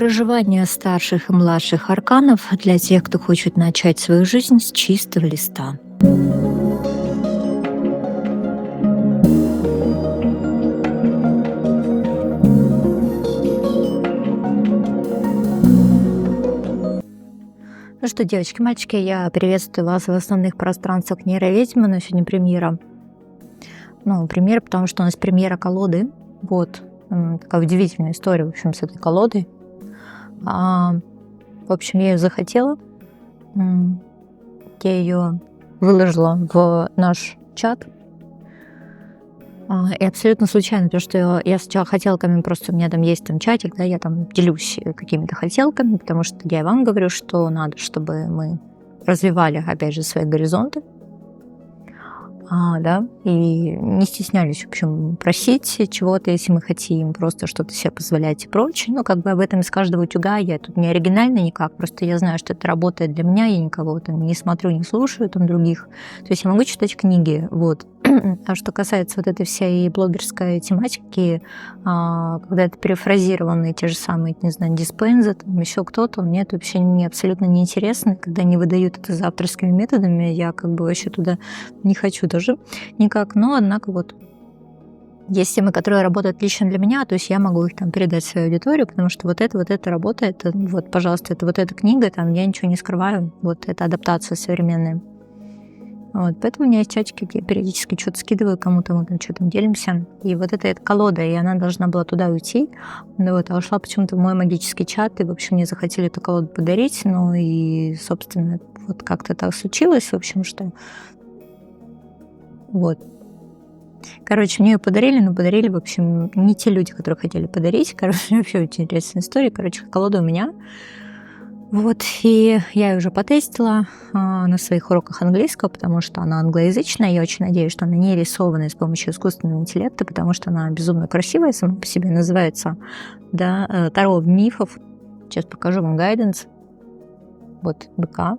Проживание старших и младших арканов для тех, кто хочет начать свою жизнь с чистого листа. Ну что, девочки, мальчики, я приветствую вас в основных пространствах нейроведьмы, но сегодня премьера. Ну, премьера, потому что у нас премьера колоды. Вот. Такая удивительная история, в общем, с этой колодой. В общем, я ее захотела. Я ее выложила в наш чат. И абсолютно случайно, потому что я сначала хотелками, просто у меня там есть там чатик, да, я там делюсь какими-то хотелками, потому что я и вам говорю, что надо, чтобы мы развивали, опять же, свои горизонты, да, и не стеснялись, в общем, просить чего-то, если мы хотим, просто что-то себе позволять и прочее. Ну, как бы об этом из каждого утюга, я тут не оригинальна никак, просто я знаю, что это работает для меня, я никого там не смотрю, не слушаю там других, то есть я могу читать книги, вот. А что касается вот этой всей блогерской тематики, когда это перефразированные те же самые, не знаю, диспензы, там еще кто-то, мне это вообще абсолютно неинтересно. Когда не выдают это за авторскими методами, я как бы вообще туда не хочу даже никак. Но, однако, вот есть темы, которые работают лично для меня, то есть я могу их там передать в свою аудиторию, потому что вот это работает. Вот, пожалуйста, это вот эта книга, там я ничего не скрываю, вот это адаптация современная. Вот, поэтому у меня есть чатики, где я периодически что-то скидываю кому-то, мы там что-то делимся. И вот эта колода, и она должна была туда уйти. Ну, вот, а ушла почему-то в мой магический чат, и, в общем, мне захотели эту колоду подарить. Ну и, собственно, вот как-то так случилось, в общем, что... Вот. Короче, мне ее подарили, но подарили, в общем, не те люди, которые хотели подарить. Короче, вообще очень интересная история. Короче, колода у меня. Вот, и я ее уже потестила на своих уроках английского, потому что она англоязычная. Я очень надеюсь, что она не рисованная с помощью искусственного интеллекта, потому что она безумно красивая сама по себе. Называется, да, «Таро мифов». Сейчас покажу вам гайденс. Вот, БК.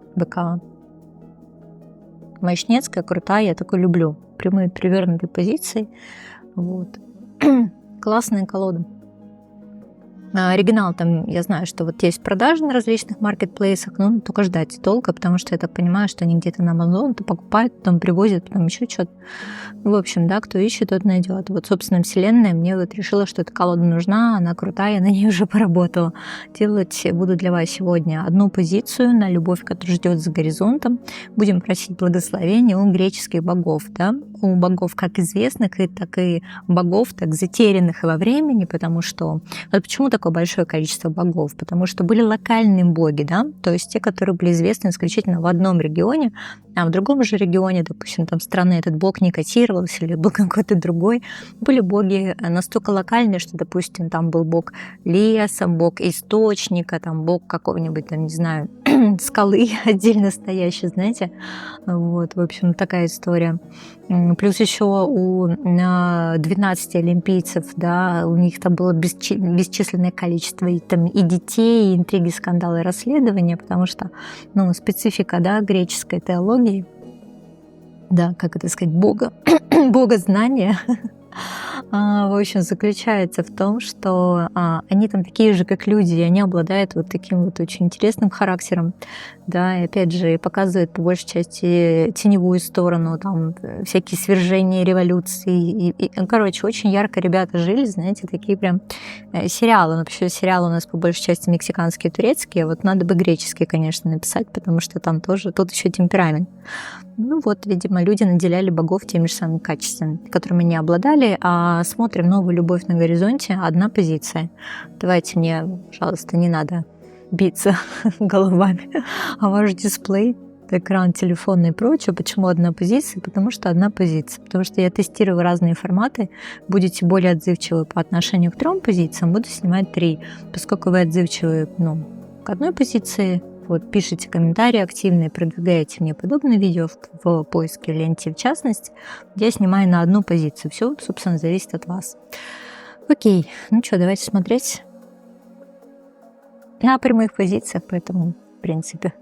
Мощнецкая, крутая, я такой люблю. Прямые перевернутые позиции. Вот. Классная колода. Оригинал там, я знаю, что вот есть продажи на различных маркетплейсах, но только ждать долго, потому что я так понимаю, что они где-то на Amazon то покупают, потом привозят, потом еще что-то. В общем, да, кто ищет, тот найдет. Вот, собственно, вселенная мне вот решила, что эта колода нужна, она крутая, я на ней уже поработала. Делать буду для вас сегодня одну позицию на любовь, которая ждет за горизонтом. Будем просить благословения у греческих богов, да, у богов как известных, так и богов, так затерянных во времени, потому что... Вот почему такое большое количество богов? Потому что были локальные боги, да, то есть те, которые были известны исключительно в одном регионе, а в другом же регионе, допустим, там страны этот бог не котировался или был какой-то другой. Были боги настолько локальные, что, допустим, там был бог леса, бог источника, там бог какого-нибудь, там, не знаю, скалы отдельно стоящий, знаете. Вот, в общем, такая история. Плюс еще у 12 олимпийцев, да, у них там было бесчисленное количество и детей, и интриги, скандалы, расследования, потому что, ну, специфика, да, греческой теологии, да, как это сказать, богознания, в общем, заключается в том, что они там такие же, как люди, и они обладают вот таким вот очень интересным характером, да, и опять же показывают по большей части теневую сторону, там всякие свержения, революции, короче, очень ярко ребята жили, знаете, такие прям сериалы, вообще сериалы у нас по большей части мексиканские, турецкие, вот надо бы греческие, конечно, написать, потому что там тоже, тут еще темперамент. Ну вот, видимо, люди наделяли богов теми же самыми качествами, которыми они обладали. А смотрим «Новую любовь на горизонте», одна позиция. Давайте мне, пожалуйста, не надо биться головами о ваш дисплей, экран, телефонный и прочее. Почему одна позиция? Потому что одна позиция. Потому что я тестирую разные форматы. Будете более отзывчивы по отношению к 3 позициям, буду снимать 3. Поскольку вы отзывчивы, к одной позиции, вот, пишите комментарии активные, продвигаете мне подобные видео в поиске ленте в частности, я снимаю на одну позицию. Все, собственно, зависит от вас. Окей, ну что, давайте смотреть на прямых позициях, поэтому, в принципе,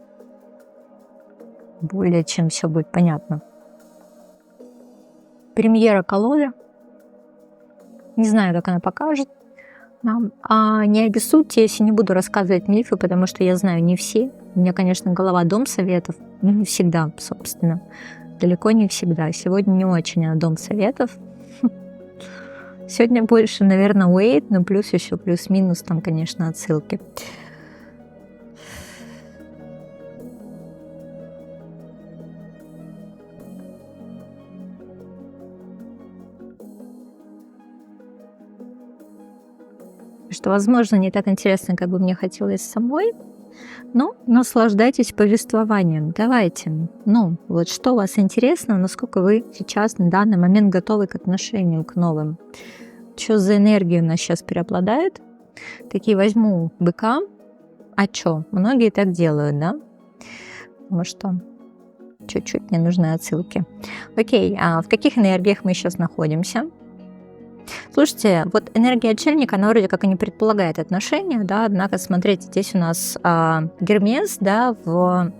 более чем все будет понятно. Премьера колоды. Не знаю, как она покажет. Да. Не обессудьте, если не буду рассказывать мифы, потому что я знаю не все. У меня, конечно, голова дом советов, но не всегда, собственно. Далеко не всегда. Сегодня не очень дом советов. Сегодня больше, наверное, weight, но плюс еще плюс-минус там, конечно, отсылки. Что, возможно, не так интересно, как бы мне хотелось самой, но наслаждайтесь повествованием. Давайте. Вот что у вас интересно, насколько вы сейчас на данный момент готовы к отношениям, к новым. Что за энергия у нас сейчас преобладает? Такие возьму быка. А чё? Многие так делают, да? Потому что чуть-чуть не нужны отсылки. Окей, а в каких энергиях мы сейчас находимся? Слушайте, вот энергия отшельника, она вроде как и не предполагает отношения, да, однако, смотрите, здесь у нас Гермес, да, в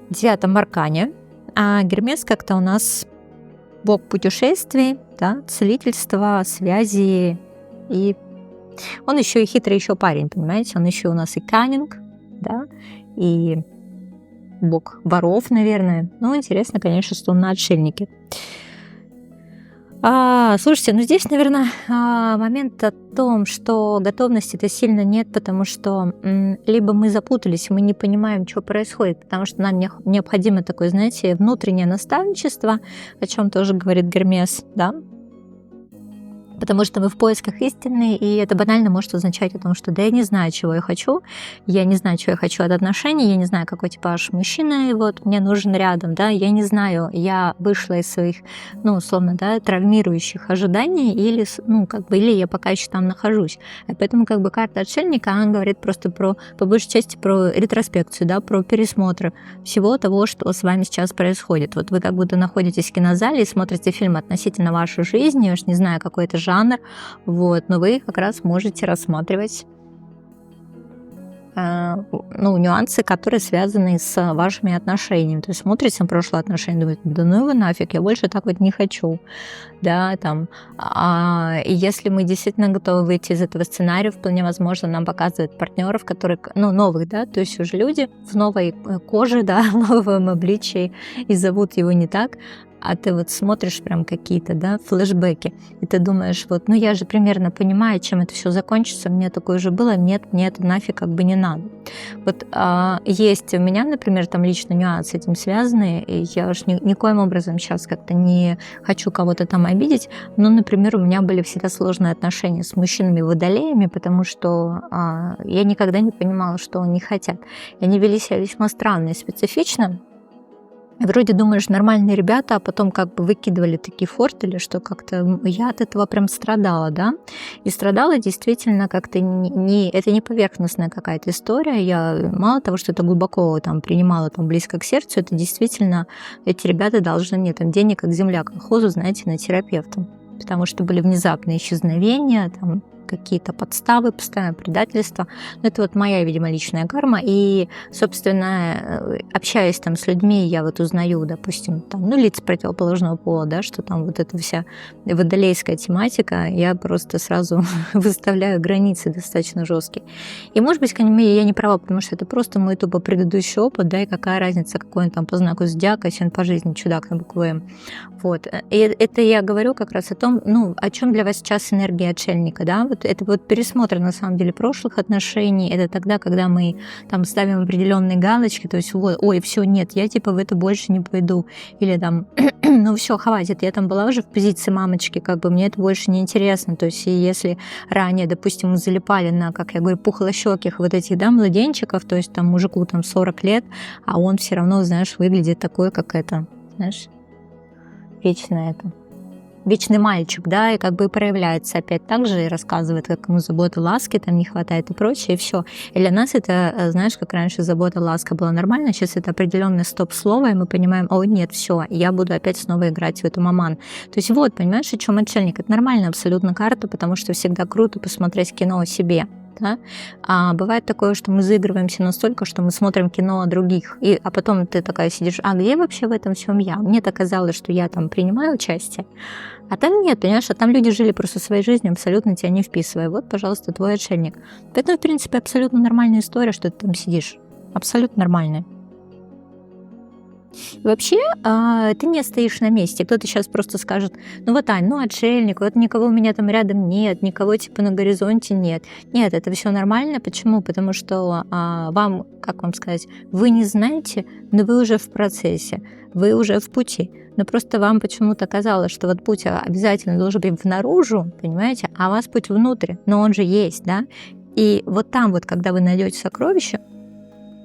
9-м аркане, а Гермес как-то у нас бог путешествий, да, целительства, связи, и он еще и хитрый еще парень, понимаете, он еще у нас и каннинг, да, и бог воров, наверное. Интересно, конечно, что он на отшельнике. Слушайте, здесь, наверное, момент о том, что готовности-то сильно нет, потому что либо мы запутались, мы не понимаем, что происходит, потому что нам необходимо такое, знаете, внутреннее наставничество, о чем тоже говорит Гермес, да, потому что мы в поисках истины, и это банально может означать о том, что да, я не знаю, чего я хочу от отношений, я не знаю, какой типаж мужчины вот мне нужен рядом, да, я не знаю, я вышла из своих, условно, да, травмирующих ожиданий, или, или я пока еще там нахожусь. И поэтому, карта отшельника, она говорит просто по большей части про ретроспекцию, да, про пересмотр всего того, что с вами сейчас происходит. Вот вы как будто находитесь в кинозале и смотрите фильм относительно вашей жизни, я уж не знаю, какой-то жанр, но вы как раз можете рассматривать нюансы, которые связаны с вашими отношениями. То есть смотрите на прошлое отношение, думаете, да ну его нафиг, я больше так вот не хочу. Да, там. И если мы действительно готовы выйти из этого сценария, вполне возможно, нам показывают партнеров, которые, новых, да, то есть уже люди в новой коже, да, в новом обличии, и зовут его не так, а ты вот смотришь прям какие-то, да, флешбеки, и ты думаешь, я же примерно понимаю, чем это все закончится, мне такое уже было, нет, мне это нафиг как бы не надо. Есть у меня, например, там лично нюансы с этим связаны, и я уж никоим образом сейчас как-то не хочу кого-то там обидеть, но, например, у меня были всегда сложные отношения с мужчинами-водолеями, потому что я никогда не понимала, что они хотят. И они вели себя весьма странно и специфично. Вроде думаешь, нормальные ребята, а потом как бы выкидывали такие фортели, что как-то я от этого прям страдала, да. И страдала действительно как-то это не поверхностная какая-то история. Я мало того, что это глубоко там принимала там близко к сердцу, это действительно эти ребята должны мне там денег как земля колхозу, знаете, на терапевта. Потому что были внезапные исчезновения, там какие-то подставы, постоянное предательство. Но это вот моя, видимо, личная карма. И, собственно, общаясь там с людьми, я вот узнаю, допустим, там, лиц противоположного пола, да, что там вот эта вся водолейская тематика, я просто сразу выставляю границы достаточно жесткие. И, может быть, я не права, потому что это просто мой тупо предыдущий опыт, да, и какая разница, какой он там по знаку зодиака, если он по жизни чудак на букву М. Вот. И это я говорю как раз о том, о чем для вас сейчас энергия отшельника, да, это пересмотр, на самом деле, прошлых отношений, это тогда, когда мы там ставим определенные галочки, то есть ой, все, нет, я типа в это больше не пойду, или там, все, хватит, я там была уже в позиции мамочки, как бы мне это больше не интересно, то есть если ранее, допустим, мы залипали на, как я говорю, пухлощёких вот этих, да, младенчиков, то есть там мужику там 40 лет, а он все равно, знаешь, выглядит такой, как это, знаешь, вечный мальчик, да, и как бы проявляется опять так же и рассказывает, как ему заботы, ласки там не хватает и прочее, и все. И для нас это, знаешь, как раньше забота, ласка была нормально, сейчас это определенное стоп-слово, и мы понимаем, нет, все, я буду опять снова играть в эту маман. То есть понимаешь, о чем отшельник? Это нормальная абсолютно карта, потому что всегда круто посмотреть кино о себе. да? А бывает такое, что мы заигрываемся настолько, что мы смотрим кино о других, а потом ты такая сидишь, а где вообще в этом всем я? Мне-то казалось, что я там принимаю участие, а там нет, понимаешь, а там люди жили просто своей жизнью, абсолютно тебя не вписывая. Вот, пожалуйста, твой отшельник. Поэтому, в принципе, абсолютно нормальная история, что ты там сидишь. Абсолютно нормальная. И вообще, ты не стоишь на месте. Кто-то сейчас просто скажет, ну вот, Ань, ну отшельник, вот никого у меня там рядом нет, никого типа на горизонте нет. Нет, это все нормально. Почему? Потому что вам, как вам сказать, вы не знаете, но вы уже в процессе, вы уже в пути. Но просто вам почему-то казалось, что вот путь обязательно должен быть наружу, понимаете, а у вас путь внутрь, но он же есть, да? И вот там вот, когда вы найдете сокровище,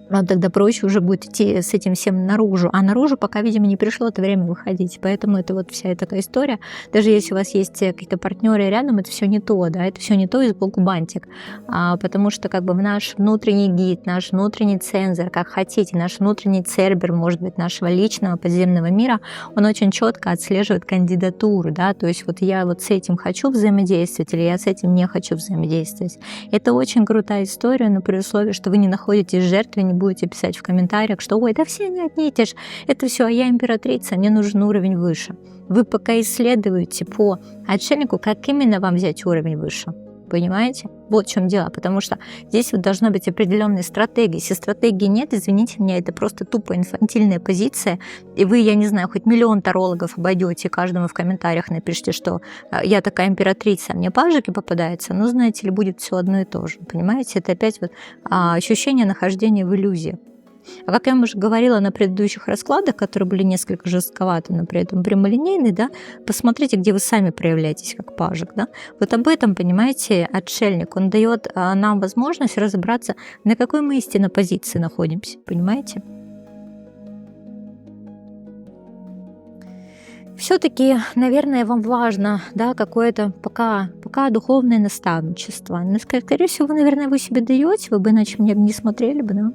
вам тогда проще уже будет идти с этим всем наружу. А наружу пока, видимо, не пришло это время выходить. Поэтому это вот вся такая история. Даже если у вас есть какие-то партнеры рядом, это все не то, да, это все не то, и сбоку бантик. Потому что как бы наш внутренний гид, наш внутренний цензор, как хотите, наш внутренний цербер, может быть, нашего личного подземного мира, он очень четко отслеживает кандидатуру, да, то есть вот я вот с этим хочу взаимодействовать или я с этим не хочу взаимодействовать. Это очень крутая история, но при условии, что вы не находитесь жертвой, не будете писать в комментариях, что ой, да все они одни и те же, это все, а я императрица, мне нужен уровень выше. Вы пока исследуете по отшельнику, как именно вам взять уровень выше. Понимаете? Вот в чем дело, потому что здесь вот должна быть определенная стратегия. Если стратегии нет, извините меня, это просто тупо инфантильная позиция, и вы, я не знаю, хоть миллион тарологов обойдете, каждому в комментариях напишите, что я такая императрица, а мне пажики попадаются, ну, знаете ли, будет все одно и то же, понимаете? Это опять вот ощущение нахождения в иллюзии. А как я вам уже говорила на предыдущих раскладах, которые были несколько жестковаты, но при этом прямолинейные, да, посмотрите, где вы сами проявляетесь как пажик, да. Вот об этом, понимаете, отшельник, он дает нам возможность разобраться, на какой мы истинно позиции находимся, понимаете? Все-таки, наверное, вам важно, да, какое-то пока духовное наставничество. Но, скорее всего, наверное, вы себе даете, вы бы иначе меня не смотрели бы, да.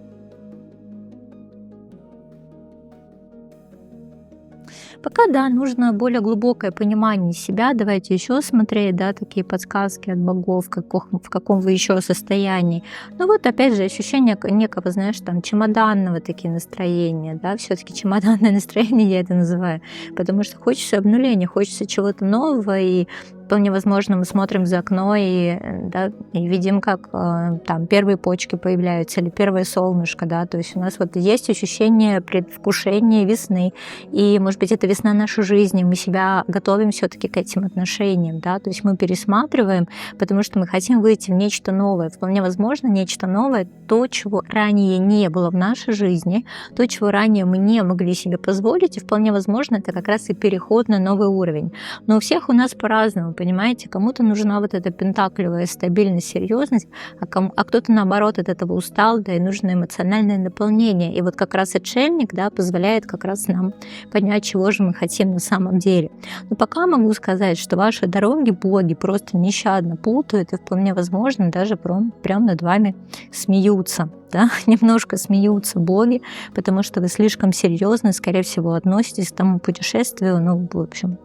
Пока, да, нужно более глубокое понимание себя. Давайте еще смотреть, да, такие подсказки от богов, в каком вы еще состоянии. Ну вот, опять же, ощущение некого, знаешь, там, чемоданного такие настроения, да, все-таки чемоданное настроение я это называю, потому что хочется обнуления, хочется чего-то нового, и вполне возможно, мы смотрим за окно и, да, и видим, как там первые почки появляются или первое солнышко, да, то есть у нас вот есть ощущение предвкушения весны, и, может быть, это весна нашей жизни, мы себя готовим все-таки к этим отношениям, да, то есть мы пересматриваем, потому что мы хотим выйти в нечто новое, вполне возможно, нечто новое, то, чего ранее не было в нашей жизни, то, чего ранее мы не могли себе позволить, и вполне возможно, это как раз и переход на новый уровень. Но у всех у нас по-разному, понимаете, кому-то нужна вот эта пентаклевая стабильность, серьезность, а кто-то наоборот от этого устал, да, и нужно эмоциональное наполнение. И вот как раз отшельник, да, позволяет как раз нам понять, чего же мы хотим на самом деле. Но пока могу сказать, что ваши дороги боги просто нещадно путают, и вполне возможно даже прям над вами смеются. Да, немножко смеются боги, потому что вы слишком серьезно, скорее всего, относитесь к тому путешествию, ну, в общем,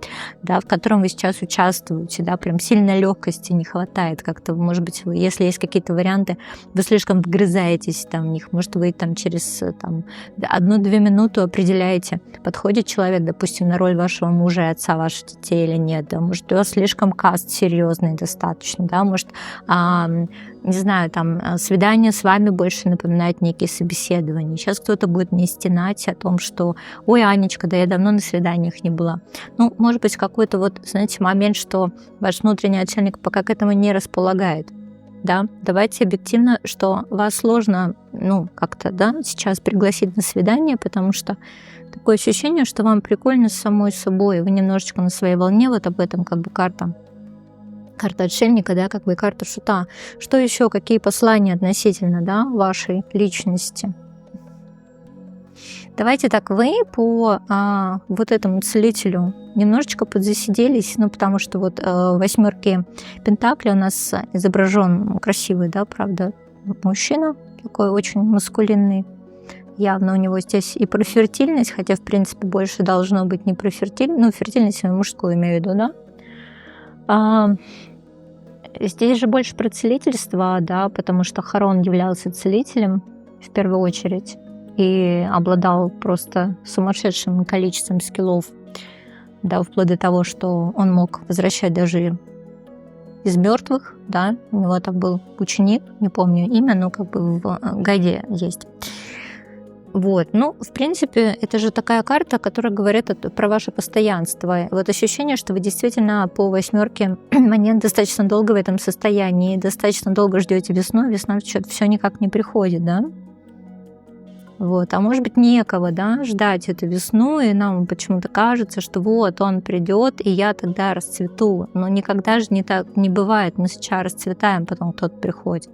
да, в котором вы сейчас участвуете, да, прям сильно легкости не хватает как-то, может быть, вы, если есть какие-то варианты, вы слишком вгрызаетесь там в них, может, вы там через там 1-2 минуты определяете, подходит человек, допустим, на роль вашего мужа и отца ваших детей или нет, да, может, у вас слишком каст серьезный достаточно, да, может, не знаю, там, свидание с вами больше напоминает некие собеседования. Сейчас кто-то будет мне стенать о том, что «Ой, Анечка, да я давно на свиданиях не была». Ну, может быть, какой-то вот, знаете, момент, что ваш внутренний отшельник пока к этому не располагает. Да, давайте объективно, что вас сложно, ну, как-то, да, сейчас пригласить на свидание, потому что такое ощущение, что вам прикольно с самой собой, вы немножечко на своей волне, вот об этом как бы карта отшельника, да, как бы карта шута. Что еще, какие послания относительно, да, вашей личности? Давайте так, вы по вот этому целителю немножечко подзасиделись, ну, потому что вот в 8 пентаклей у нас изображен красивый, да, правда, мужчина, такой очень маскулинный. Явно у него здесь и про фертильность, хотя, в принципе, больше должно быть не про фертильность, ну, фертильность я мужскую имею в виду, да. Здесь же больше про целительство, да, потому что Харон являлся целителем в первую очередь и обладал просто сумасшедшим количеством скиллов, да, вплоть до того, что он мог возвращать даже из мертвых, да, у него так был ученик, не помню имя, но как бы в гайде есть. Вот, ну, в принципе, это же такая карта, которая говорит про ваше постоянство. Вот ощущение, что вы действительно по 8 монет достаточно долго в этом состоянии, достаточно долго ждете весну, весна что-то все никак не приходит, да? Вот, а может быть, некого, да, ждать эту весну, и нам почему-то кажется, что вот он придет, и я тогда расцвету. Но никогда же не так не бывает. Мы сейчас расцветаем, потом кто-то приходит.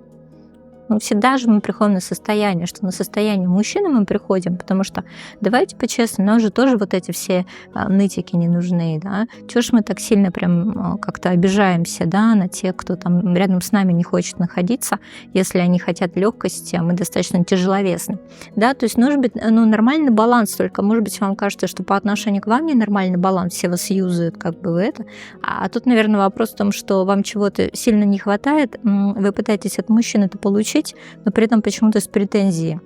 Ну, всегда же мы приходим на состояние, что на состояние мужчины мы приходим, потому что, давайте по-честному, нам же тоже вот эти все нытики не нужны, да. Чего ж мы так сильно прям как-то обижаемся, да, на тех, кто там рядом с нами не хочет находиться, если они хотят легкости, а мы достаточно тяжеловесны, да, то есть нужен быть, ну, нормальный баланс, только, может быть, вам кажется, что по отношению к вам ненормальный баланс, все вас юзают, как бы вы это, а тут, наверное, вопрос в том, что вам чего-то сильно не хватает, вы пытаетесь от мужчины это получить, но при этом почему-то с претензией.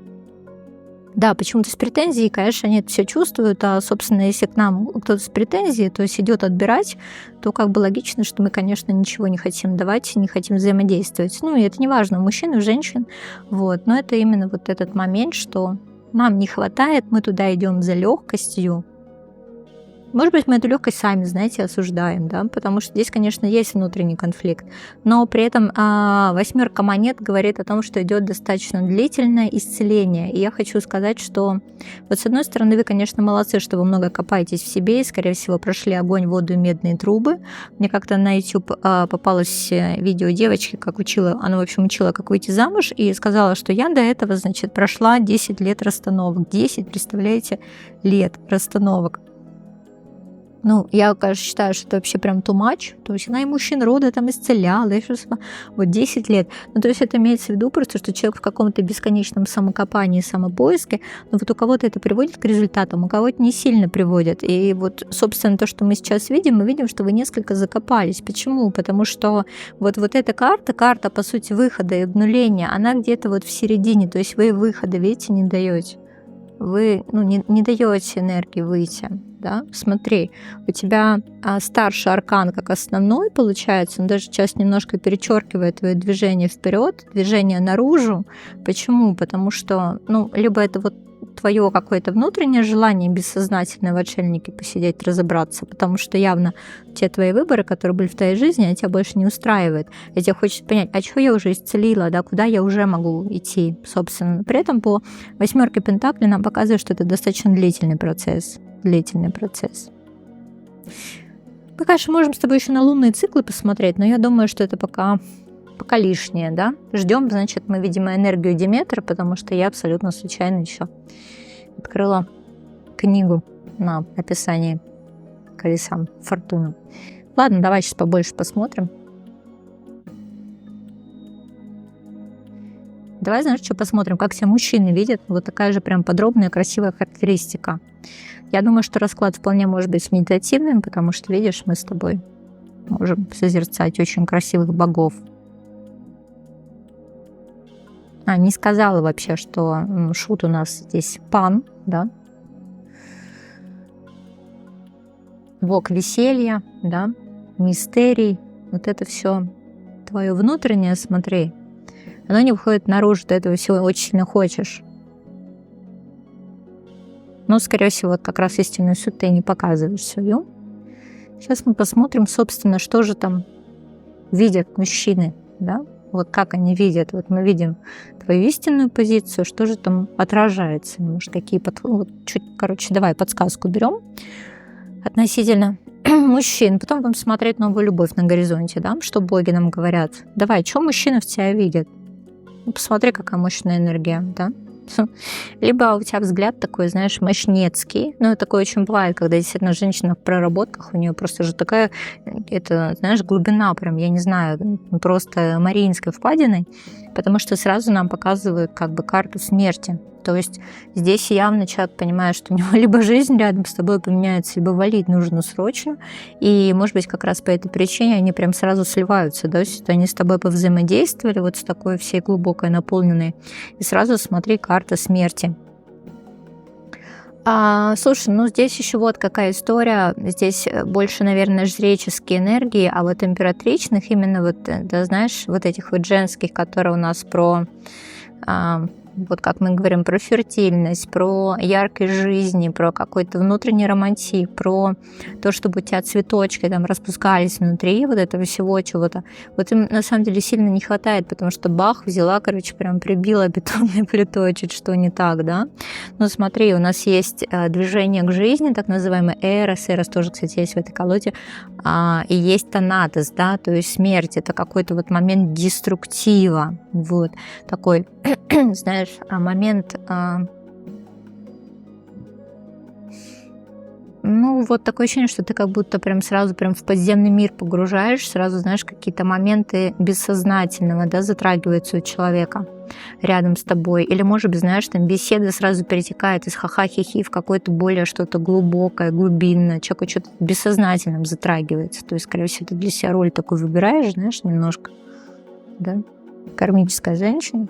Да, почему-то с претензией, конечно, они это все чувствуют, а, собственно, если к нам кто-то с претензией, то есть идет отбирать, то как бы логично, что мы, конечно, ничего не хотим давать, не хотим взаимодействовать. Ну, и это не важно, у мужчин, у женщин, вот, но это именно вот этот момент, что нам не хватает, мы туда идем за легкостью. Может быть, мы эту легкость сами, знаете, осуждаем, да, потому что здесь, конечно, есть внутренний конфликт, но при этом 8 монет говорит о том, что идет достаточно длительное исцеление. И я хочу сказать, что вот с одной стороны, вы, конечно, молодцы, что вы много копаетесь в себе и, скорее всего, прошли огонь, воду и медные трубы. Мне как-то на YouTube попалось видео девочки, как учила, она, в общем, учила, как выйти замуж, и сказала, что я до этого, значит, прошла 10 лет расстановок. 10, представляете, лет расстановок. Ну, я, конечно, считаю, что это вообще прям too much. То есть она и мужчин рода там исцеляла, и вот 10 лет. Ну, то есть это имеется в виду просто, что человек в каком-то бесконечном самокопании, самопоиске, но вот у кого-то это приводит к результатам, у кого-то не сильно приводит. И вот, собственно, то, что мы сейчас видим, мы видим, что вы несколько закопались. Почему? Потому что вот эта карта, по сути, выхода и обнуления, она где-то вот в середине, то есть вы выхода, видите, не даете. Вы не даете энергии выйти, да? Смотри, у тебя старший аркан как основной получается, он даже сейчас немножко перечеркивает твое движение вперед, движение наружу. Почему? Потому что, либо это вот твое какое-то внутреннее желание бессознательное в отшельнике посидеть, разобраться, потому что явно те твои выборы, которые были в твоей жизни, они тебя больше не устраивают. И тебе хочется понять, а что я уже исцелила, да, куда я уже могу идти, собственно. При этом по 8 пентаклей нам показывает, что это достаточно длительный процесс. Мы, конечно, можем с тобой еще на лунные циклы посмотреть, но я думаю, что это пока лишнее, да. Ждем, значит, мы, видимо, энергию Деметра, потому что я абсолютно случайно еще открыла книгу на описании колеса фортуны. Ладно, давай сейчас побольше посмотрим. Давай, знаешь, что посмотрим, как себя мужчины видят. Вот такая же прям подробная, красивая характеристика. Я думаю, что расклад вполне может быть медитативным, потому что, видишь, мы с тобой можем созерцать очень красивых богов. Не сказала вообще, что шут у нас здесь Пан, да. Бог веселья, да, мистерий. Вот это все твое внутреннее, смотри, оно не выходит наружу, ты этого всего очень сильно хочешь. Но, скорее всего, вот как раз истинную суть ты не показываешь свою. Сейчас мы посмотрим, собственно, что же там видят мужчины, да. Вот как они видят. Вот мы видим твою истинную позицию, что же там отражается. Может, какие давай подсказку берем относительно мужчин. Потом будем смотреть новую любовь на горизонте, да, что боги нам говорят. Давай, что мужчина в тебя видит? Посмотри, какая мощная энергия, да. Либо у тебя взгляд такой, знаешь, мощнецкий. Ну, такое очень бывает, когда действительно женщина в проработках, у нее просто же такая, это, знаешь, глубина прям, я не знаю, просто Мариинской впадиной. потому что сразу нам показывают как бы карту смерти. То есть здесь явно человек понимает, что у него либо жизнь рядом с тобой поменяется, либо валить нужно срочно. И, может быть, как раз по этой причине они прям сразу сливаются, да, то есть они с тобой повзаимодействовали вот с такой всей глубокой наполненной, и сразу смотри, карта смерти. Слушай, ну здесь еще вот какая история. Здесь больше, наверное, жреческие энергии, а вот императричных, именно вот, да, знаешь, вот этих вот женских, которые у нас про вот как мы говорим, про фертильность, про яркость жизни, про какой-то внутренний романтик, про то, чтобы у тебя цветочки там распускались внутри вот этого всего чего-то. Вот им на самом деле сильно не хватает, потому что бах, взяла, короче, прям прибила бетонной плитой, чуть что не так, да. Но смотри, у нас есть движение к жизни, так называемый Эрос. Эрос тоже, кстати, есть в этой колоде. И есть Танатос, да, то есть смерть. Это какой-то вот момент деструктива, вот, такой, знаешь, момент, ну, вот такое ощущение, что ты как будто прям сразу прям в подземный мир погружаешь, сразу, знаешь, какие-то моменты бессознательного, да, затрагиваются у человека рядом с тобой. Или, может быть, знаешь, там беседа сразу перетекает из ха-ха-хи-хи в какое-то более что-то глубокое, глубинное. Человек что-то бессознательным затрагивается. То есть, скорее всего, ты для себя роль такую выбираешь, знаешь, немножко, да, кармическая женщина.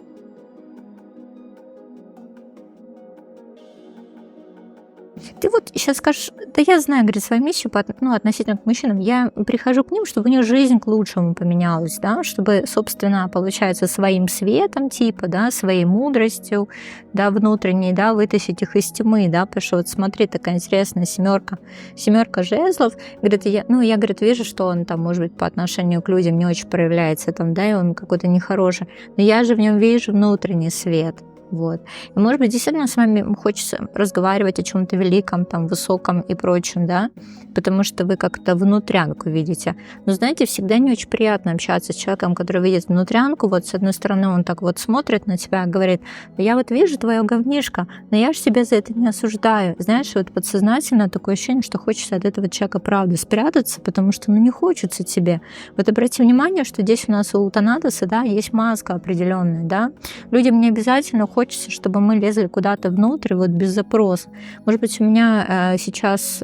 Ты вот сейчас скажешь: да я знаю, говорит, свою миссию относительно к мужчинам. Я прихожу к ним, чтобы у них жизнь к лучшему поменялась, да, чтобы, собственно, получается, своим светом, типа, да, своей мудростью, да, внутренней, да, вытащить их из тьмы, да, потому что вот смотри, такая интересная семерка жезлов. Говорит, я, говорит, вижу, что он там, может быть, по отношению к людям не очень проявляется, там, да, и он какой-то нехороший, но я же в нем вижу внутренний свет. Вот. И, может быть, действительно с вами хочется разговаривать о чем-то великом, там, высоком и прочем, да, потому что вы как-то внутрянку видите. Но, знаете, всегда не очень приятно общаться с человеком, который видит внутрянку. Вот, с одной стороны, он так вот смотрит на тебя и говорит: я вот вижу твое говнишко, но я же тебя за это не осуждаю. Знаешь, вот подсознательно такое ощущение, что хочется от этого человека, правда, спрятаться, потому что, не хочется тебе. Вот обрати внимание, что здесь у нас у Танатоса, да, есть маска определенная, да. Людям не обязательно хочется, чтобы мы лезли куда-то внутрь, вот без запроса. Может быть, у меня сейчас,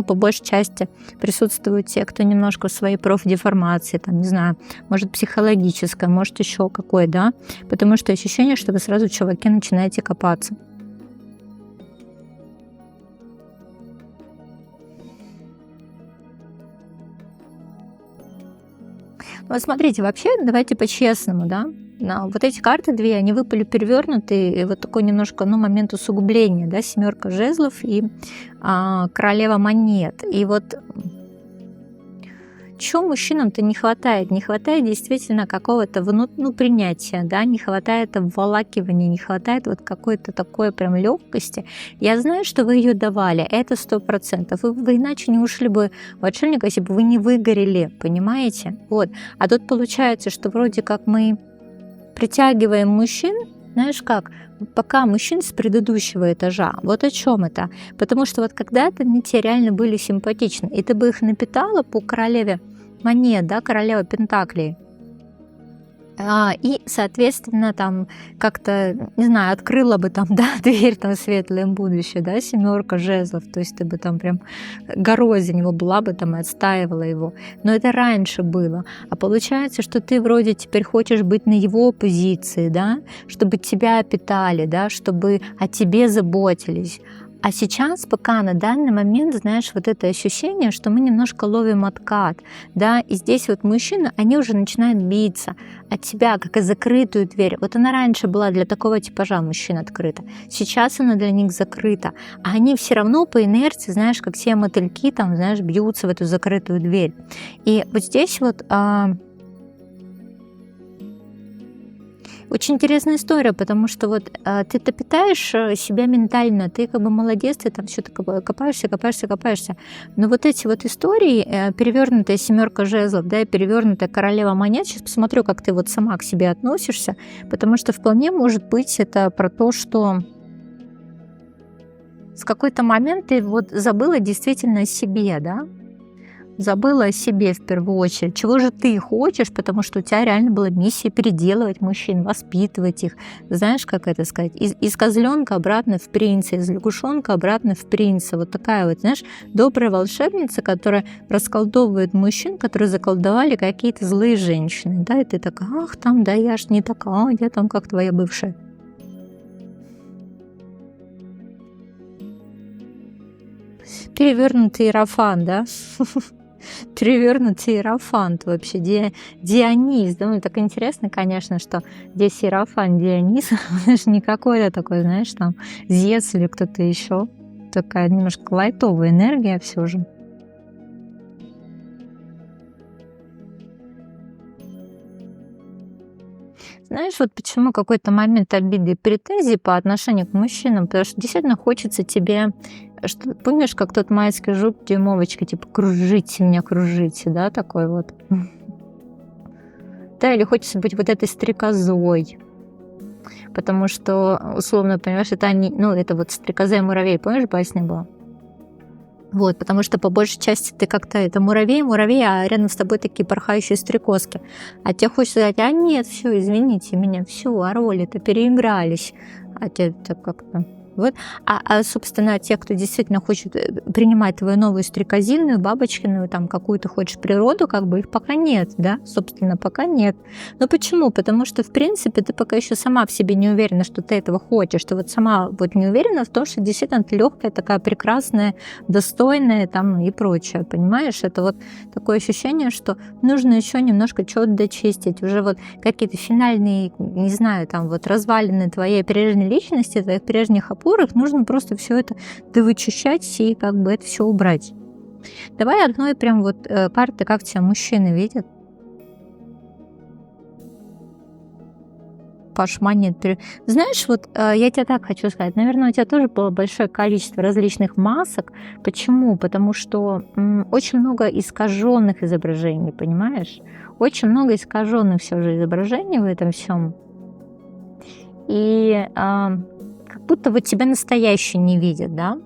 по большей части присутствуют те, кто немножко в своей профдеформации, там, не знаю, может, психологическая, может, еще какой, да, потому что ощущение, что вы сразу в чуваке начинаете копаться. Вот смотрите, вообще, давайте по-честному, да, вот эти карты две, они выпали перевернутые, и вот такой немножко, момент усугубления, да, семерка жезлов и королева монет. И вот чего мужчинам-то не хватает? Не хватает действительно какого-то принятия, да, не хватает обволакивания, не хватает вот какой-то такой прям легкости. Я знаю, что вы ее давали, это 100%. Вы иначе не ушли бы в отшельника, если бы вы не выгорели, понимаете? Вот. А тут получается, что вроде как мы притягиваем мужчин, знаешь как, пока мужчин с предыдущего этажа. Вот о чем это? Потому что вот когда-то они тебе реально были симпатичны, и ты бы их напитала по королеве монет, да, королева пентаклей. И, соответственно, там как-то, не знаю, открыла бы там, да, дверь там светлое будущее, да, семерка жезлов, то есть ты бы там прям горой за него была бы там и отстаивала его. Но это раньше было. А получается, что ты вроде теперь хочешь быть на его позиции, да, чтобы тебя питали, да, чтобы о тебе заботились. А сейчас, пока на данный момент, знаешь, вот это ощущение, что мы немножко ловим откат, да, и здесь вот мужчины, они уже начинают биться от тебя, как и закрытую дверь. Вот она раньше была для такого типажа мужчин открыта, сейчас она для них закрыта, а они все равно по инерции, знаешь, как все мотыльки там, знаешь, бьются в эту закрытую дверь. И вот здесь вот очень интересная история, потому что вот ты-то питаешь себя ментально, ты как бы молодец, ты там все копаешься. Но вот эти вот истории, перевернутая семерка жезлов, да, и перевернутая королева монет, сейчас посмотрю, как ты вот сама к себе относишься, потому что вполне может быть это про то, что с какой-то момент ты вот забыла действительно о себе, да? Забыла о себе в первую очередь. Чего же ты хочешь, потому что у тебя реально была миссия переделывать мужчин, воспитывать их. Знаешь, как это сказать? Из козленка обратно в принца, из лягушонка обратно в принца. Вот такая вот, знаешь, добрая волшебница, которая расколдовывает мужчин, которые заколдовали какие-то злые женщины. Да, и ты такая, ах, там, да, я ж не такая, я там как твоя бывшая. Перевернутый иерофант, да? Перевернутый иерофант вообще, Дионис. Да, ну, так интересно, конечно, что здесь иерофант Дионис, он же не какой-то такой, знаешь, там, Зевс или кто-то еще. Такая немножко лайтовая энергия все же. Знаешь, вот почему какой-то момент обиды и претензий по отношению к мужчинам, потому что действительно хочется тебе, что, помнишь, как тот майский жук, дюймовочка, типа, кружите, да, такой вот. Да, или хочется быть вот этой стрекозой, потому что, условно, понимаешь, это они, ну, это вот стрекоза и муравей, помнишь, басня была? Вот, потому что по большей части ты как-то это муравей, а рядом с тобой такие порхающие стрекозки. А тебе хочется сказать, а нет, все, извините меня, все, а роли-то переигрались. А тебе это как-то... Вот. Собственно, те, кто действительно хочет принимать твою новую стрекозинную, бабочкиную, там, какую ты хочешь природу, как бы их пока нет, да, собственно, пока нет. Но почему? Потому что, в принципе, ты пока еще сама в себе не уверена, что ты этого хочешь. Ты вот сама вот не уверена в том, что действительно ты легкая, такая прекрасная, достойная там и прочее, понимаешь? Это вот такое ощущение, что нужно еще немножко чего-то дочистить, уже вот какие-то финальные, не знаю, там вот развалины твоей прежней личности, твоих прежних опорах, нужно просто все это довычищать и как бы это все убрать. Давай одной прям вот карты, как тебя мужчины видят. Паш, монет. Знаешь, вот я тебе так хочу сказать, наверное, у тебя тоже было большое количество различных масок. Почему? Потому что очень много искаженных изображений, понимаешь? Очень много искаженных все же изображений в этом всем. И как будто вот тебя настоящий не видят, да?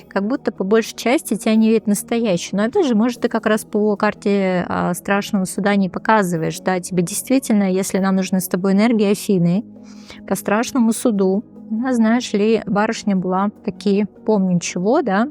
Как будто по большей части тебя не видят настоящий. Но опять же, может, ты как раз по карте страшного суда не показываешь, да, тебе действительно, если нам нужны с тобой энергии Афины, по страшному суду, знаешь ли, барышня была такие, помню чего, да,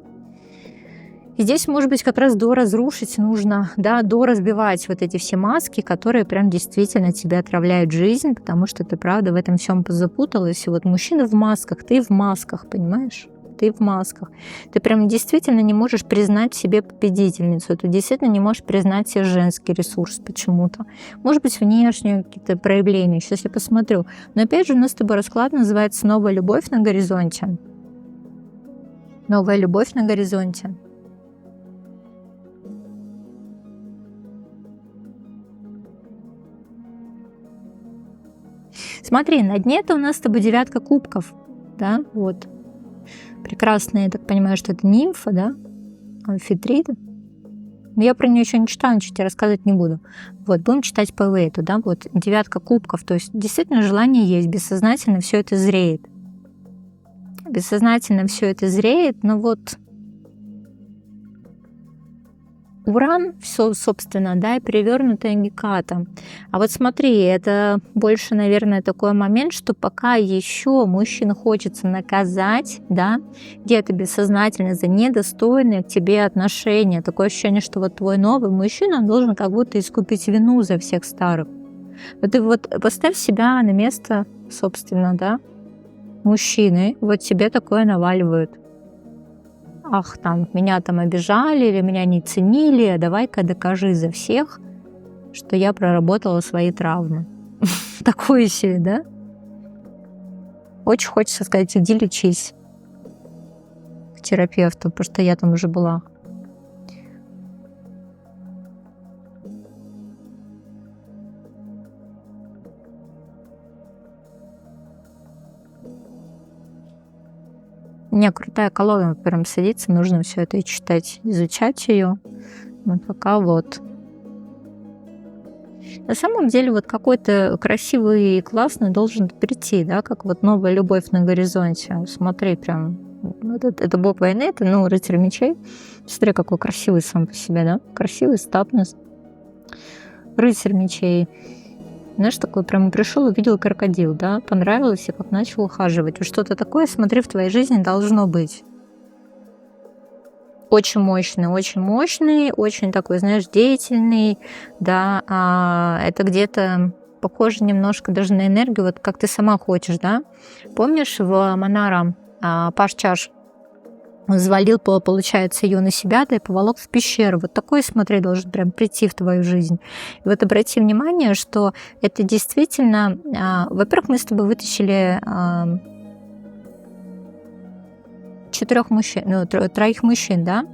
и здесь, может быть, как раз доразрушить нужно, да, доразбивать вот эти все маски, которые прям действительно тебе отравляют жизнь, потому что ты, правда, в этом всем позапуталась. И вот мужчина в масках, ты в масках, понимаешь? Ты в масках. Ты прям действительно не можешь признать в себе победительницу. Ты действительно не можешь признать себе женский ресурс почему-то. Может быть, внешние какие-то проявления. Сейчас я посмотрю. Но опять же, у нас с тобой расклад называется «Новая любовь на горизонте». Новая любовь на горизонте. Смотри, на дне-то у нас с тобой 9 кубков, да, вот. Прекрасная, я так понимаю, что это нимфа, да, амфитрита. Но я про нее еще не читала, ничего тебе рассказывать не буду. Вот, будем читать по Вейту, да, вот 9 кубков, то есть действительно желание есть, бессознательно все это зреет. Бессознательно все это зреет, но вот Уран, все, собственно, да, и перевернутая Геката. А вот смотри, это больше, наверное, такой момент, что пока еще мужчину хочется наказать, да, где-то бессознательно за недостойные к тебе отношения. Такое ощущение, что вот твой новый мужчина, он должен как будто искупить вину за всех старых. Вот ты вот поставь себя на место, собственно, да, мужчины, вот тебе такое наваливают. Ах, там, меня там обижали или меня не ценили, а давай-ка докажи за всех, что я проработала свои травмы. Такое себе, да? Очень хочется сказать, иди лечись к терапевту, потому что я там уже была. У меня крутая колода прям садится, нужно все это читать, изучать ее. Но пока вот. На самом деле вот какой-то красивый и классный должен прийти, да, как вот новая любовь на горизонте. Смотри, прям Вот это бог войны, это, ну, рыцарь мечей. Смотри, какой красивый сам по себе, да? Красивый, статный. Рыцарь мечей. Знаешь, такой прям пришел, увидел крокодил, да? Понравилось, и как начал ухаживать. Вот что-то такое, смотри, в твоей жизни должно быть. Очень мощный, очень такой, знаешь, деятельный, да, это где-то похоже немножко даже на энергию, вот как ты сама хочешь, да. Помнишь, в Монара Паш Чаш взвалил, получается, ее на себя, да, и поволок в пещеру. Вот такой, смотри, должен прям прийти в твою жизнь. И вот обрати внимание, что это действительно, во-первых, мы с тобой вытащили 4 мужчин, ну, 3 мужчин, да,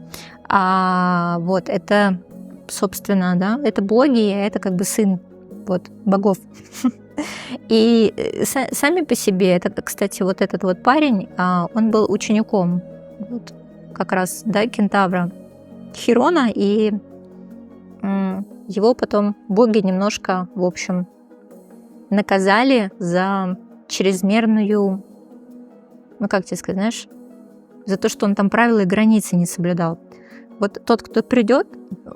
вот это, собственно, да, это боги, это как бы сын вот богов. И сами по себе, это, кстати, вот этот вот парень, он был учеником вот, как раз, да, кентавра Хирона, и его потом боги немножко, в общем, наказали за чрезмерную, ну, как тебе сказать, знаешь, за то, что он там правила и границы не соблюдал. Вот тот, кто придет,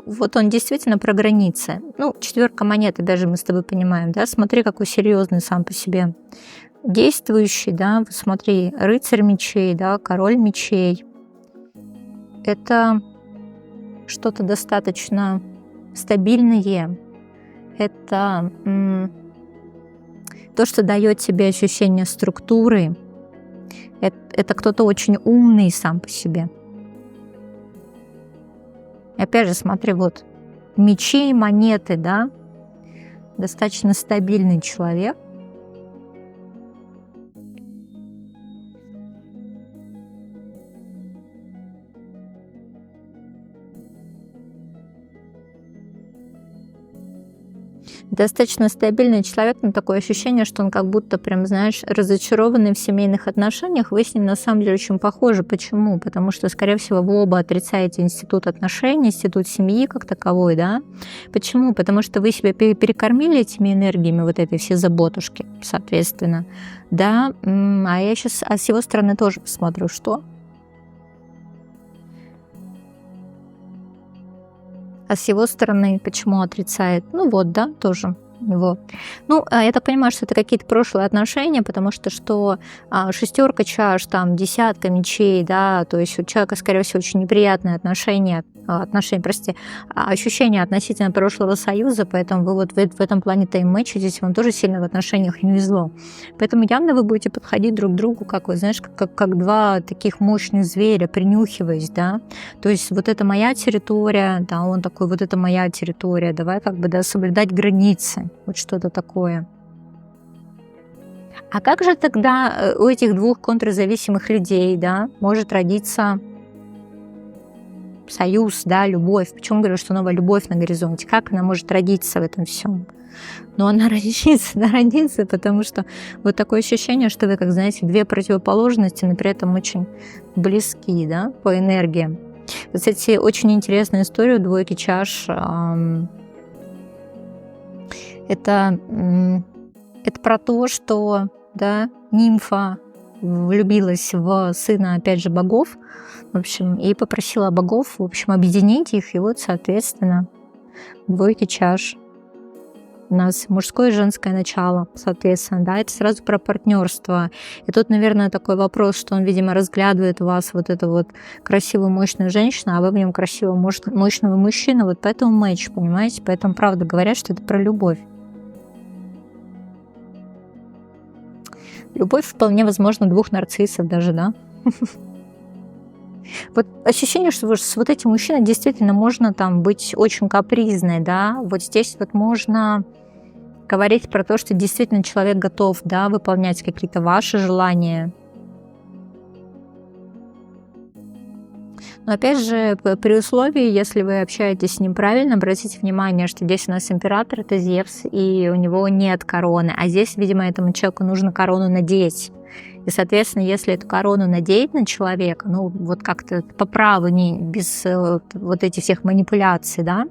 вот он действительно про границы. Ну, 4 монеты даже мы с тобой понимаем, да, смотри, какой серьезный сам по себе. Действующий, да, смотри, рыцарь мечей, да, король мечей. Это что-то достаточно стабильное. Это то, что дает тебе ощущение структуры. Это кто-то очень умный сам по себе. И опять же, смотри, вот мечи и монеты, да, достаточно стабильный человек. Достаточно стабильный человек, но такое ощущение, что он как будто прям, знаешь, разочарованный в семейных отношениях. Вы с ним на самом деле очень похожи. Почему? Потому что, скорее всего, вы оба отрицаете институт отношений, институт семьи как таковой, да? Почему? Потому что вы себя перекормили этими энергиями, вот этой все заботушки, соответственно, да? А я сейчас с его стороны тоже посмотрю, что... А с его стороны почему отрицает? Ну вот, да, тоже. Вот. Ну, я так понимаю, что это какие-то прошлые отношения, потому что 6 чаш, там, 10 мечей, да, то есть у человека, скорее всего, очень неприятные ощущения относительно прошлого союза, поэтому вы вот в этом плане тайм-мэчитесь, вам тоже сильно в отношениях не везло. Поэтому явно вы будете подходить друг к другу, как вы, знаешь, как два таких мощных зверя, принюхиваясь, да, то есть вот это моя территория, да, он такой, вот это моя территория, давай как бы, да, соблюдать границы. Вот что-то такое. А как же тогда у этих двух контрзависимых людей, да, может родиться союз, да, любовь? Почему говорю, что новая любовь на горизонте? Как она может родиться в этом всем? Но она родится, потому что вот такое ощущение, что вы, как знаете, две противоположности, но при этом очень близки, да, по энергиям. Кстати, очень интересная история у 2 чаш. Это про то, что, да, нимфа влюбилась в сына, опять же, богов, в общем, и попросила богов, в общем, объединить их, и вот, соответственно, 2 чаш. У нас мужское и женское начало, соответственно, да, это сразу про партнерство. И тут, наверное, такой вопрос, что он, видимо, разглядывает вас, вот эту вот красивую, мощную женщину, а вы в нем красивого, мощного мужчину, вот поэтому матч, понимаете? Поэтому, правда, говорят, что это про любовь. Любовь вполне возможно 2 нарциссов даже, да? Вот ощущение, что с вот этим мужчиной действительно можно там быть очень капризной, да? Вот здесь вот можно говорить про то, что действительно человек готов, да, выполнять какие-то ваши желания. Но опять же, при условии, если вы общаетесь с ним правильно, обратите внимание, что здесь у нас император — это Зевс, и у него нет короны, а здесь, видимо, этому человеку нужно корону надеть. И, соответственно, если эту корону надеть на человека, ну, вот как-то по праву, не без вот этих всех манипуляций, да,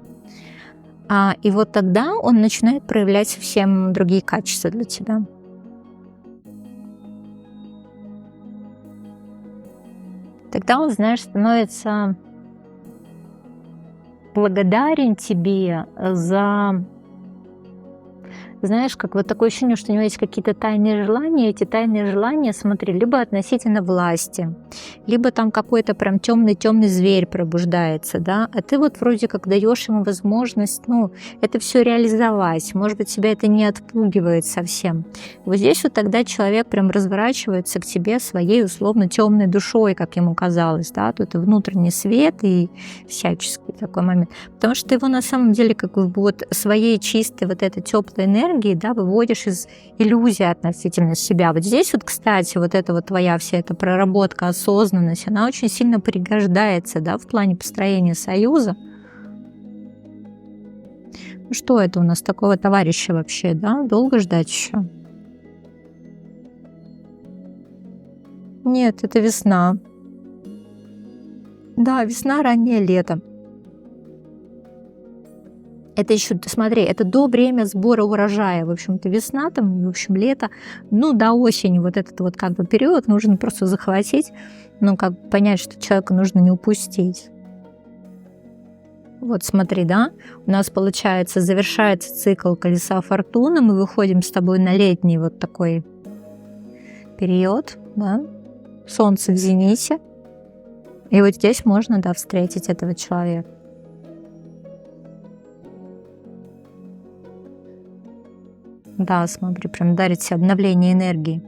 и вот тогда он начинает проявлять совсем другие качества для тебя. тогда он, знаешь, становится благодарен тебе за, знаешь, как вот такое ощущение, что у него есть какие-то тайные желания. Эти тайные желания, смотри, либо относительно власти, либо там какой-то прям темный зверь пробуждается, да, а ты вот вроде как даешь ему возможность, ну, это все реализовать. Может быть, тебя это не отпугивает совсем. Вот здесь вот тогда человек прям разворачивается к тебе своей условно темной душой, как ему казалось, да, тут и внутренний свет, и всяческий такой момент. Потому что ты его на самом деле как бы вот своей чистой вот этой теплой энергии, да, выводишь из иллюзии относительно себя. Вот здесь вот, кстати, вот эта вот твоя вся эта проработка, осознанность, она очень сильно пригождается, да, в плане построения союза. Ну, что это у нас такого товарища вообще, да? Долго ждать еще? Нет, это весна. Да, весна, раннее лето. Это еще, смотри, это до время сбора урожая. В общем-то, весна, там, в общем, лето, ну, до осени вот этот вот как бы период нужно просто захватить, ну, как бы понять, что человека нужно не упустить. Вот смотри, да, у нас, получается, завершается цикл колеса фортуны, мы выходим с тобой на летний вот такой период, да, солнце в зените, и вот здесь можно, да, встретить этого человека. Да, смотри, прям дарит себе обновление энергии.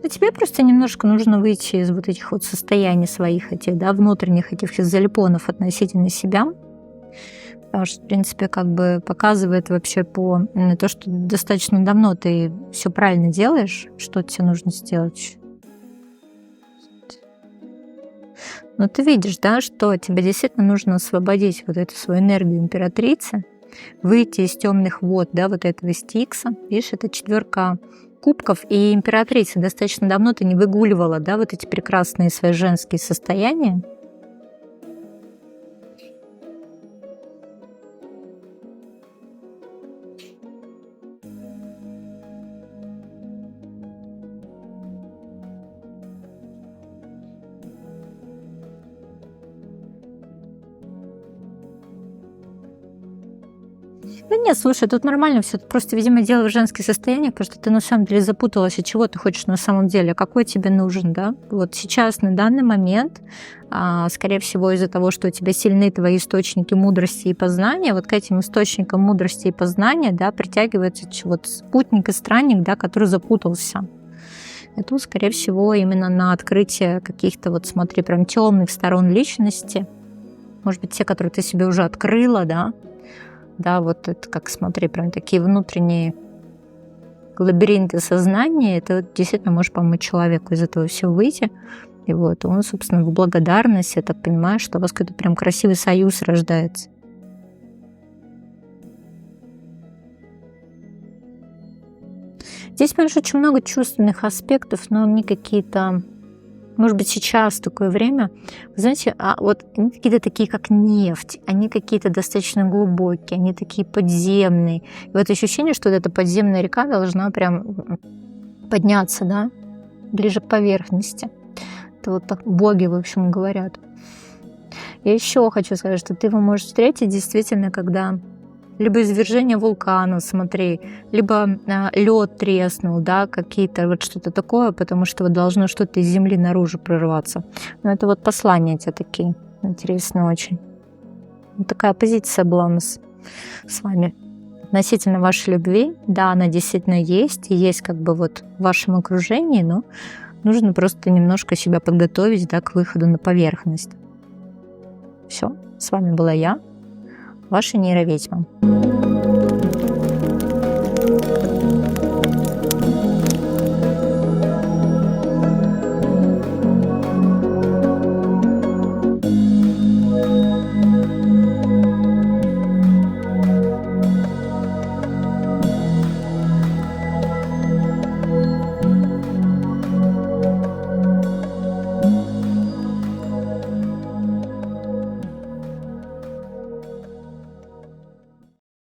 Но тебе просто немножко нужно выйти из вот этих вот состояний своих этих, да, внутренних этих залипонов относительно себя. Потому что, в принципе, как бы показывает вообще по то, что достаточно давно ты все правильно делаешь, что тебе нужно сделать. Но ты видишь, да, что тебе действительно нужно освободить вот эту свою энергию императрицы, выйти из темных вод, да, вот этого стикса. Видишь, это 4 кубков, и императрица достаточно давно ты не выгуливала, да, вот эти прекрасные свои женские состояния. Да нет, слушай, тут нормально все. Тут просто, видимо, дело в женских состояниях, потому что ты на самом деле запуталась, а чего ты хочешь на самом деле, какой тебе нужен, да? Вот сейчас, на данный момент, скорее всего, из-за того, что у тебя сильны твои источники мудрости и познания, вот к этим источникам мудрости и познания, да, притягивается вот спутник и странник, да, который запутался. И тут, скорее всего, именно на открытие каких-то, вот смотри, прям темных сторон личности, может быть, те, которые ты себе уже открыла, да, вот это как, смотри, прям такие внутренние лабиринты сознания, это вот действительно может помочь человеку из этого всего выйти. И вот он, собственно, в благодарность, я так понимаю, что у вас какой-то прям красивый союз рождается. Здесь, понимаешь, очень много чувственных аспектов, но они какие-то, может быть, сейчас такое время, вы знаете, вот они какие-то такие, как нефть, они какие-то достаточно глубокие, они такие подземные. И вот ощущение, что вот эта подземная река должна прям подняться, да, ближе к поверхности. Это вот так боги, в общем, говорят. Я еще хочу сказать, что ты его можешь встретить действительно, когда либо извержение вулкана, смотри, либо лед треснул, да, какие-то вот что-то такое, потому что вот должно что-то из земли наружу прорваться. Но это вот послания те такие интересные очень. Вот такая позиция была у нас с вами относительно вашей любви. Да, она действительно есть, и есть как бы вот в вашем окружении, но нужно просто немножко себя подготовить, да, к выходу на поверхность. Все, с вами была я, ваша нейроведьма.